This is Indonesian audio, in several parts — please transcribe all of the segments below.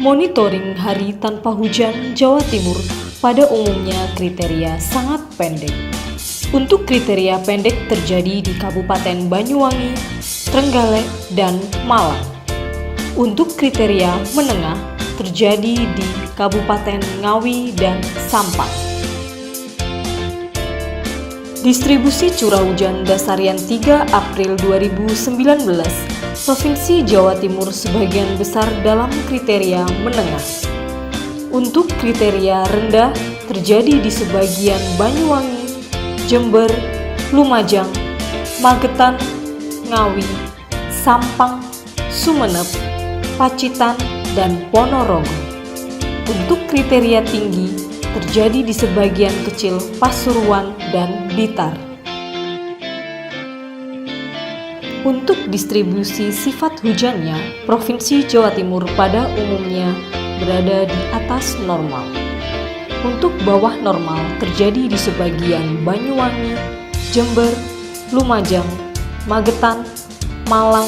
Monitoring hari tanpa hujan Jawa Timur pada umumnya kriteria sangat pendek. Untuk kriteria pendek terjadi di Kabupaten Banyuwangi, Trenggalek, dan Malang. Untuk kriteria menengah terjadi di Kabupaten Ngawi dan Sampang. Distribusi curah hujan dasarian 3 April 2019, Provinsi Jawa Timur sebagian besar dalam kriteria menengah. Untuk kriteria rendah terjadi di sebagian Banyuwangi, Jember, Lumajang, Magetan, Ngawi, Sampang, Sumeneb, Pacitan, dan Ponorogo. Untuk kriteria tinggi terjadi di sebagian kecil Pasuruan dan Blitar. Untuk distribusi sifat hujannya, Provinsi Jawa Timur pada umumnya berada di atas normal. Untuk bawah normal terjadi di sebagian Banyuwangi, Jember, Lumajang, Magetan, Malang,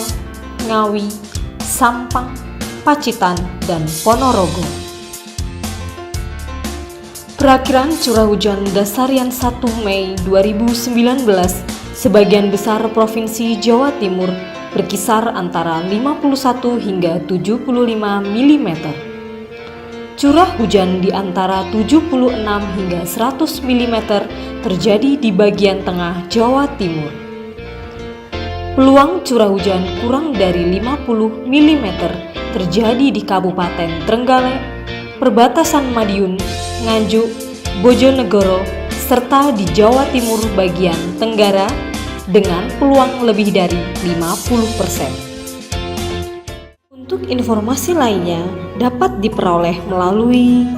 Ngawi, Sampang, Pacitan, dan Ponorogo. Perakiran curah hujan dasarian 1 Mei 2019, sebagian besar Provinsi Jawa Timur berkisar antara 51 hingga 75 mm. Curah hujan di antara 76 hingga 100 mm terjadi di bagian tengah Jawa Timur. Peluang curah hujan kurang dari 50 mm terjadi di Kabupaten Trenggalek, perbatasan Madiun, Nganjuk, Bojonegoro, serta di Jawa Timur bagian Tenggara dengan peluang lebih dari 50%. Untuk informasi lainnya dapat diperoleh melalui